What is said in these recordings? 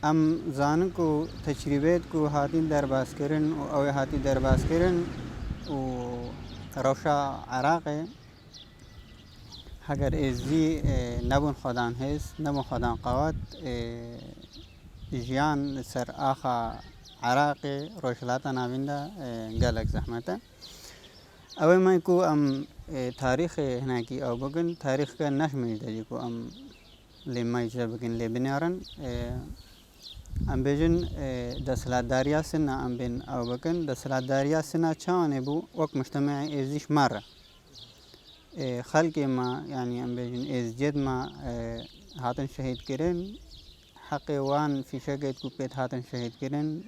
ام زانن کو تجربیت کو هاتین درباز کرن او هاتی درباز کرن و روشا عراق اگر ازی نبون خدان هست نبون خدان قوات جیان سر آخا عراق روشلاتا نابینده گلک زحمته اول ما کو ام تاریخ هناکی او بگن تاریخ کا نشمیده دی کو ام لما يجب بگن لبنارن ام بيجن دسلات داريا سنة ام بين او بكن دسلات داريا سنة چان بو وقت مجتمعي ازيش مرة خلق ما يعني ام بيجن از جد ما هاتن شهيد كرن حق وان في شقيت کو بيت هاتن شهيد كرن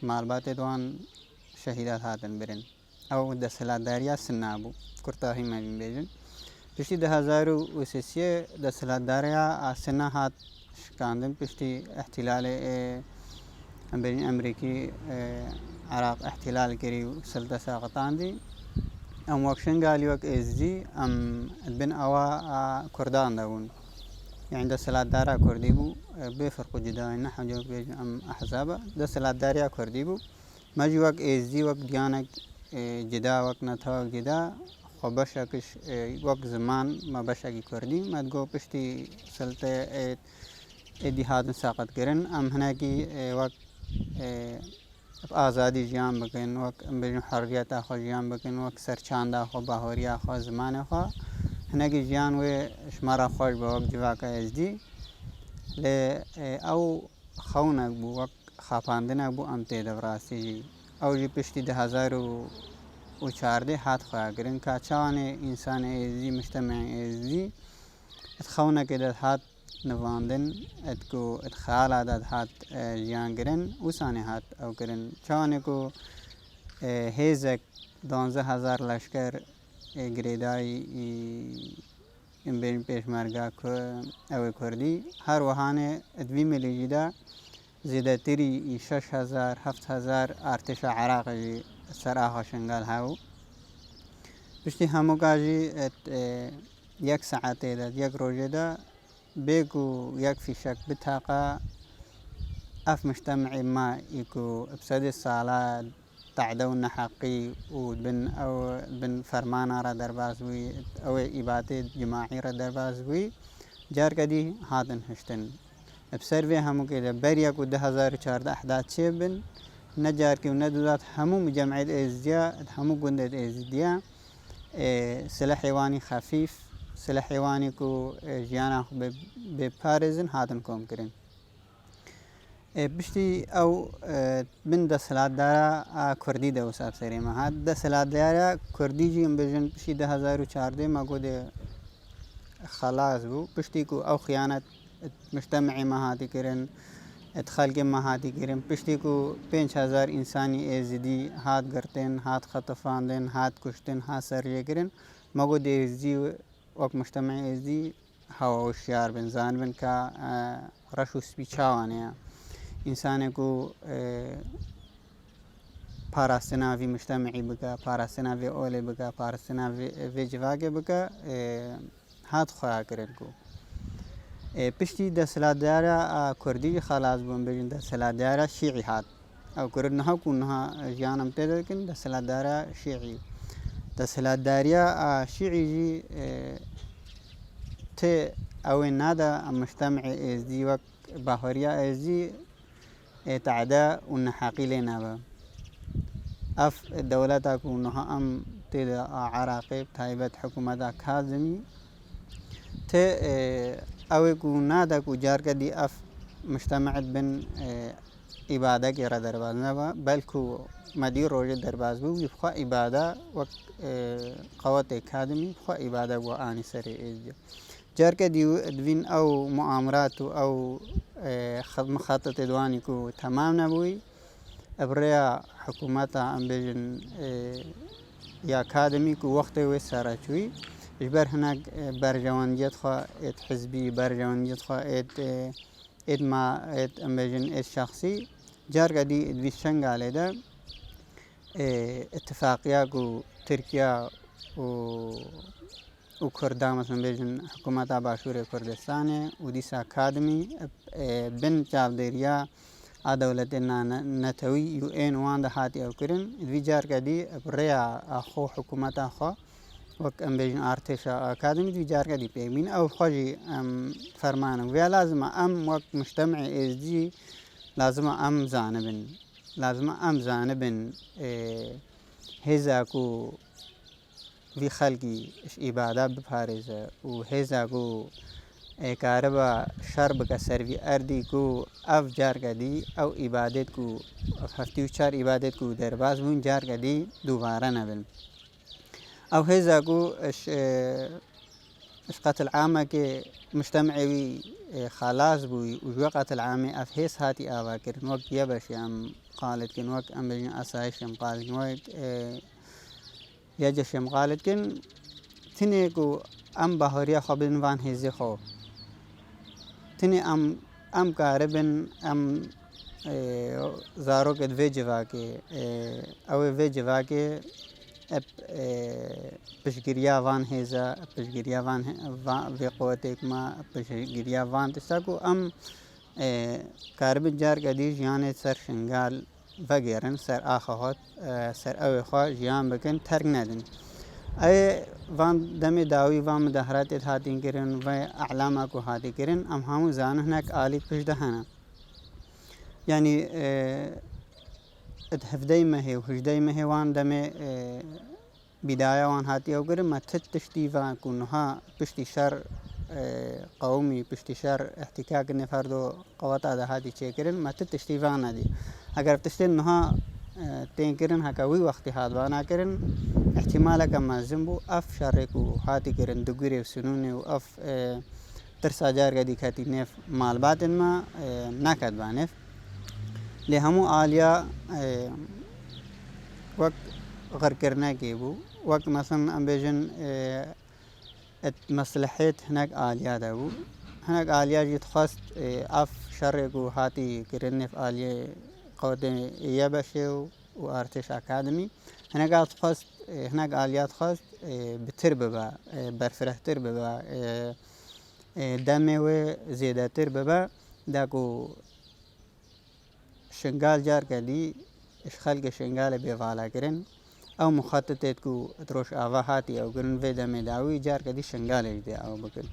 شمال بات دوان شهيدات هاتن برن او دسلات داريا سنة ابو كرتاهي ما بيجن پشتی 2003 دسلات داریا سنة هات شکاندن پشتی احتلال بین امریکی عراق احتلال کری سلطة ساقطان دی ام وقشن قالي وق ازدي ام بن اوا كردان داون يعني دسلات دارا كردي بو بفرق جدا نحو جو ام احزابا دسلات داريا كردي بو ماجي وق ازدي وق ديانك جدا وق نتاوق جدا بشكش وقت زمان ما بشكي كردي ما تقول بشتي سلطة ادي هذا ساقط كرن ام هناكي وقت آزادی جیان بکن وقت بین حریت آخو جیان بکن وقت سرچاند آخو باهوری آخو زمان آخو هناكي جیان و شمارا خوش با وقت جواکا ازدی ل او خونک بو وقت خافاندنک بو ام تیده براستی جی او جی پشتی 2014 هات خواه گرن که چان انسان ازدی مجتمع ازدی اتخونه که هات نواندن اتکو اتخیال عدد هات جیان گرن وسانه هات او گرن چانه کو هیزک 12000 لشکر گریدای این بین پیشمرگا او کردی هر وحانه ادوی ملی جدا زیده تری 6000 7000 ارتش عراق جی سر آخا شنگال هاو بشتی همو کاجی یک ساعته دا یک روزه دا بيكو يكفي شك بتاقة اف مجتمعي ما يكو بسد الصلاة تعدون حقي وبن او بن فرمانا را دربازوي او اباتي جماعي را دربازوي جار كدي هاتن هشتن بسروي همو كده بريا كو 2014 احداث شبن نجار كي وندوات همو مجمعية ازديا همو قندة ازديا سلاح حيواني خفيف سلاح حيواني كو جيانا ببارزن هاتن كوم كرين بشتي او من دسلات دارا كردي دا وساب سري ما هاد دسلات دارا كردي جي بجن بشي 2014 ما قد خلاص بو بشتي كو او خيانة مجتمعي ما هاتي كرين ادخال کے مہاتی کریم پشتی کو 5000 انسانی ازدی ہاتھ گرتن ہاتھ خطفاندن ہاتھ کشتن ہاتھ سرجے کرن مگو دے ازدی وقت مجتمع ازدی هوا وشيار بن زان بن کا رشو سبيچاوانيا انسان کو پاراستنا في مجتمعي بكا پاراستنا في اولي بكا پاراستنا في جواگه بكا هات خواه کرن کو پشتی دسلات دارا کردی خلاص بون بجن دسلات دارا شیعی هات او کردنها کنها جانم تیده کن دسلات دارا شیعی دسلات داریا شیعی جی ت او نادا مجتمع ازدی وقت باهوریا ازدی تعدا ونحاقي لنا با اف دولتا كونها ام تيدا عراقي تايبت حكومة كاظمي ت او كونا دا كو جار كدي اف مجتمعت بن عبادة كي را درباز نبا بلكو مدير روجة درباز بو يبخوا عبادة وقت قوات اكاديمي بخوا عبادة بو آني سري ازدي جار كدي دوين او مؤامرات او مخطط دواني كو تمام نبوي ابريا حكومتا ام بيجن يا اكاديمي كو وقت وسارة شوي اجبر هناك برجوانيات خوا ات حزبي برجوانيات خوا ات ما ات امبيجن ات شخصي جار قدي ادويشنگ على ده اتفاقية كو تركيا وكردا مثلا بيجن حكومة باشور كردستان وديسا أكاديمي بن جابديريا دولتنا نتوي UN وان ده هاتي أو كرن في جار كدي بريا أخو حكومة أخو وك أم بيجن أرتشا أكاديمي في جار كدي بيمين أو خجي فرمانه ويا لازم أم وك مجتمع SG لازم أم زانبن لازم أم زانبن هزاكو في خلقي إبادة بفارزة وهزاكو كهرباء شرب كسروي أردي كو أف جار كدي أو إبادت كو هفتيو شار إبادت كو درباز بون جار كدي دوباره نبل أو هزاكو قتل عامة كي مجتمعي خلاص بوي وجوقت العامة أفهيس هاتي آواكر نوك يبش يام قالت كن وك أم بجن أسايش يام قالت وك يجش يام قالت كن تنيكو أم بحوريا خبرن وان هزي خو تني أم كاربن أم زارو كد في جواكي أو في جواكي پشگیریا وان هزا پشگیریا وان في قوتك ما پشگیریا وان تساكو أم كاربن جار قديش يعني سر شنغال وغيرن سر آخوات سر أوي خوا جيان بكن ترك ندن أي وان دمي داوي وان مدهرات هاتين كرن و أعلامكو هاتي كرن أم همو زان هناك آلي پشدهنا يعني هفدي مهي وهجدي مهي وان دمي بداية وان هاتي أو كرن ما تتشتيفا كونها پشتي شر قومي پشتي شر احتكاك نفردو قواتا ده هاتي چه كرن ما تتشتيفا ندي اگر تشتين نها تين كرن هكاوي وقتي هادوانا كرن احتمالا كما زنبو اف شركو هاتي كرن دقوري وسنوني واف ترسا جار قدي كاتي نيف مالبات ما ناكد بانف لهمو آليا وقت غر كرنا كيبو وقت مثلا ام بيجن مصلحات هناك آليا دابو هناك آليا جيت خاص اف شركو هاتي كرن في آليا قوتي يبشي وارتش أكاديمي هناك خاص هناك آليات خاص بترببا برفره ترببا دمي وزيادة ترببا داكو شنغال جار كدي خلق شنغال بيفالا كرن او مخططات كو تروش آواهاتي او كرن في دمي داوي جار كدي شنغال اجدي او بكل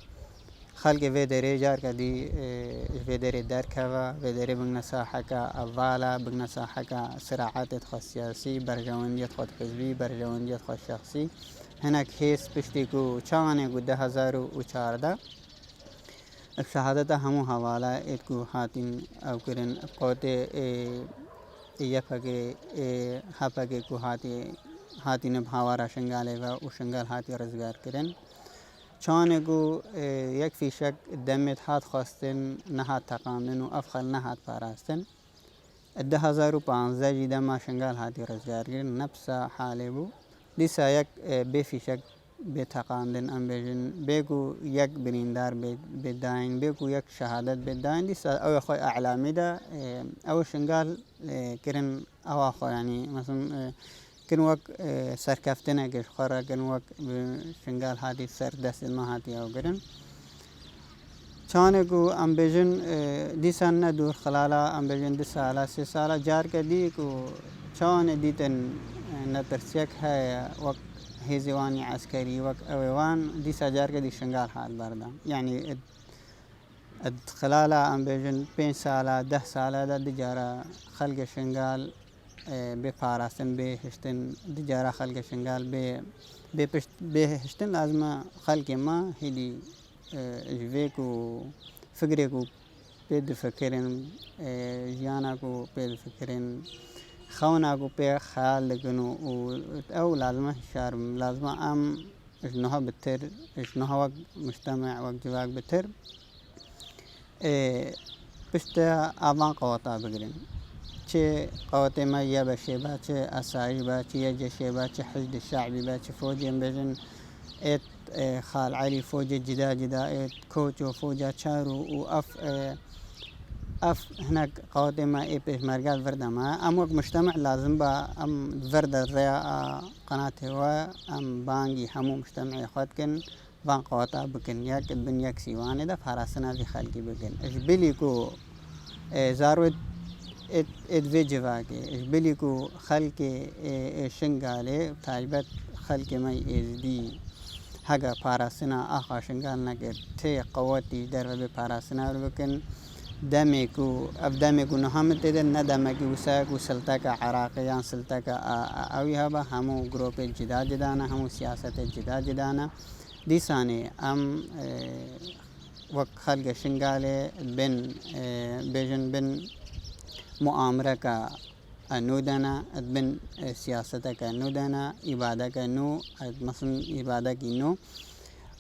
خلق في دري جار كدي في دري دركوا في دري بغنا ساحكا أفالا بغنا ساحكا صراعات خاص سياسي برجوانديت خود حزبي برجوانديت خود شخصي هناك هيس پشتيكو چانه قد 2014 الشهادة همو حوالا اتكو حاتين او كرن قوتي يفاكي حفاكي كو هاتي نبحاوارا شنغالي و شنغال هاتي رزگار كرن چانگو يكفي شك دمت هات خواستن نهات تقامن و افخل نهات پاراستن 2015 جدا ما شنغال هاتي رزگار كرن نفس حالي بو لسا يك بفي شك بتقامن ام بيجن بيكو يك بنيندار بداين بيكو يك شهادات بداين لسا او اخوي اعلامي دا او شنغال كرن او اخو يعني مثلا كن وق سركفتنا كش خرا كن وق شنغال هاتي سر دست ما هاتي او قرن چانكو ام بيجن دي سنة دور خلالا ام بيجن 2 سالا 3 سالا جار كديكو چان ديتن نترسيك هاي وق هيزواني عسكري وق اويوان دي ساجار كدي شنغال هات بردا يعني خلالا ام بيجن 5 سالا 10 سالا دا دجارة خلق شنغال بپاراستن بهشتن دجارة خلق شنغال بهشتن لازم خلق ما هدي جويكو فكريكو بيد فكرين جياناكو بيد فكرين خوناكو بي خيال لكنو او لازم شارم لازم ام اشنوها بتر اشنوها وقت مجتمع وقت جواك بتر بشتا آبان قوطا بقرين چه قوتي ما يبشي با چه أساعي با چه يجشي با چه حشد الشعبي با چه فوجي بجن ات خال علي فوجي جدا ات كوچو فوجا چارو و اف هناك قوتي ما ايبش مرقال فردا ما ام وقت مجتمع لازم با ام فردا الرياء قناته و ام بانجي همو مجتمعي خدكن وان قوتا بكن يك بن يك سيوان ده فراسنا في خلقي بكن إجبلي كو زاروت ات فيجواكي إجبلي كو خلقي شنغالي تايبت خلقي ما إزدي حاجة فراسنا آخر شنغال نكر تي قوتي در بفراسنا بكن دمكو أبدمكو نهمت ده ندمكو وساق وسلتك عراقيان سلتك أوي هبا همو جروب الجدا جدانا همو سياسة الجدا جدانا دي ثاني أم وقت خلق شنغالي بن بيجن بن مؤامرة كا نودنا بن سياسة كا نودنا إبادة كا نو مثلا إبادة كي نو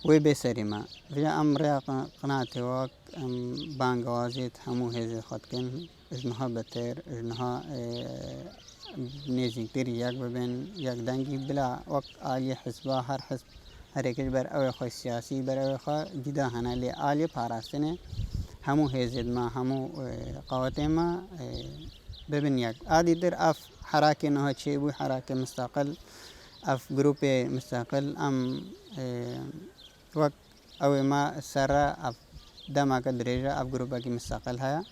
وبسرما في أمر قناة وقت بانغوازيت همو هذي خدكن إجنها بتر إجنها نيزين كتير يك ببين يك دنجي بلا وقت آلي حزبها هر حزب هر ایکش بر اوی خواه سیاسی بر اوی خواه جدا هنه لی آلی پاراستنه همو هزید ما همو قوته ما ببین یک آدی در اف حراک نه چه بو حراک مستقل اف گروپ مستقل ام وقت اوی ما سر اف دما که درجه اف گروپ کی مستقل هیا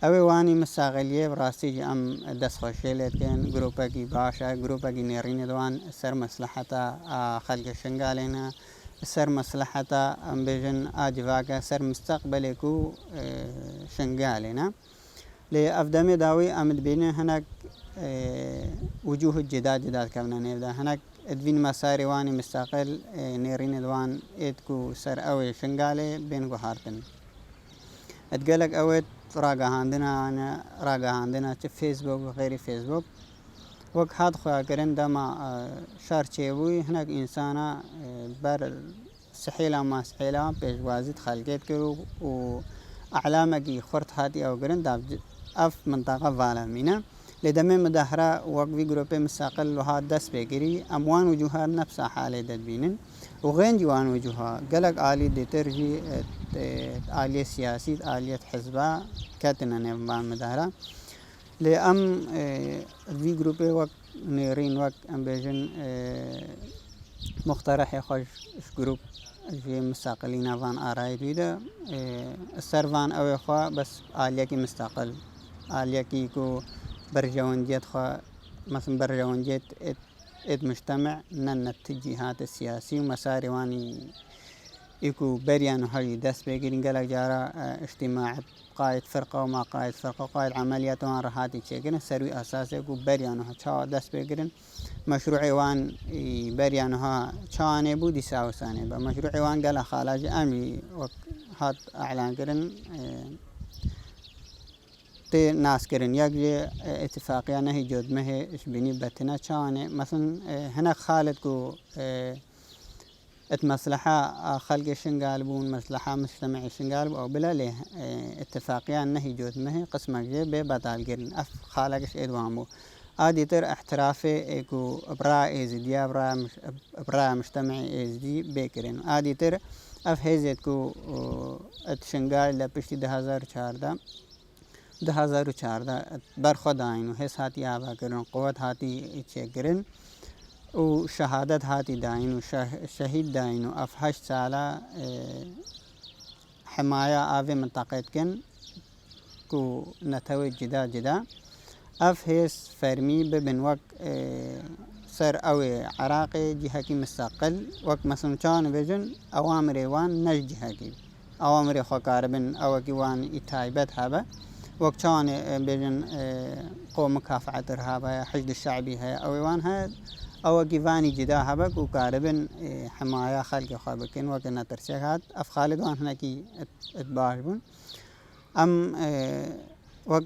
اوی وانی مستقلیه براستی جی ام دست خوشی لیکن گروپ کی باشا گروپ کی نیرین دوان سر مصلحتا خلق شنگالنا سر مصلحتا ام بیجن آجواکا سر مستقبل کو شنگالنا لی افدام داوی امد بینه هناك وجوه جداد كمنا نبدا هناك ادوين مساري واني مستقل نيرين دوان ادكو سر اوي شنغالي بين هارتن اتقالك اويت راقا عندنا فيسبوك وغير فيسبوك وقت هاد خويا كرن دما شار چيبوي هناك انسانا بر سحيلا ما سحيلا بيش وازد خالقيت كرو و اعلامك خورت هاتي او كرن داب اف منطقة فالامينا لدمي مدهرة وقفي جروبي مستقل وهاد دس بيجري أموان وجوها نفس حالة دبينن وغين جوان وجوها قلق آلي ديترجي آلية سياسية آلية حزبة كاتنا نبان مدهرة لأم في جروبي وقت نيرين وقت أم بيجن مقترح يخش جروب في مستقلين فان آراي دويدا السرفان أو إخوة بس آلية كي مستقل آلية كي كو برجوانجيت خا مثلا برجوانجيت ات مجتمع نن الاتجاهات السياسية ومساري واني يكو بريان هاي دس بيجرين قالك جارا اجتماع قائد فرقة وما قائد فرقة قائد عمليات وان رهاتي تشيكن سروي أساسي يكو بريان ها شا دس بيجرين مشروع وان بريان ها شاني بودي ساوساني مشروع وان قال خالاج أمي هات أعلان كرن ناس كرن يجي اتفاقية نهي جود مه إيش بني بتنا شانه مثلا هنا خالد كو مصلحة خلق شنقالبون مصلحة مجتمعي شنقالب أو بلا له اتفاقية نهي جود مه قسم جي ببطال كرن أف خالقش إدوامو عادي تر احترافي إكو إبراء إزديا إبراء مجتمعي إزدي بكرن عادي تر أف هزت كو اتشنقال لبشتي 2014 برخود آئینو حس هاتی آبا کرن قوت هاتی چه کرن و شهادت هاتی داینو شهید داینو اف 8 ساله حماية آوي منطقة كن كو نتوي جدا اف هيس فرمي ببن وقت سر اوي عراقي جهكي مستقل وقت مثلا كان بيجن اوامر وان نج جهكي اوامر خو كاربن اوكي وان اتايبت هبه وقت كان بين قوم مكافحة إرهاب حشد الشعبي هي أويوان هاي أو كيفاني جدا هبك وكاربن حماية خلق خابكين وكنا ترشيخات أف خالد وان هناكي اتباشبون أم وقت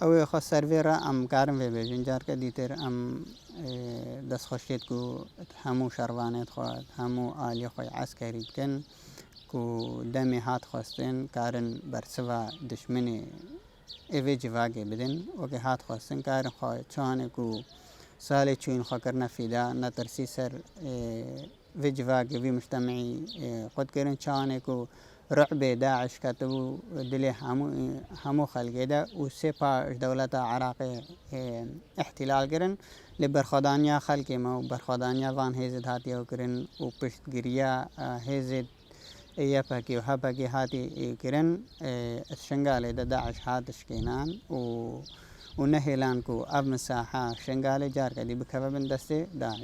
أوي خو سيرفيرا أم كارم في بيجن جار كديتر أم دس خشيت كو همو شروانات خوات همو آلي خوي عسكري كن كو دمي هات خواستين كارن برسوا دشمني ایوی جواگی بدن وقتی هات خواستن کار خواهد چانه کو سال چون خاکرنا فیدا نترسی سر وی جواگی وی مجتمعی خود کردن چانه کو رعب داعش كتبوا دلي همو خلقه ده وسيبا دولة عراق احتلال كرن لبرخدانيا خلقه ما برخدانيا فان هزد هاتي وكرن وبشت جريا هزد يبكي وهبكي هاتي كرن الشنغالي ده داعش هاتش كينان ونهيلانكو أب مساحة شنغالي جار كدي بكفى من دستي داعش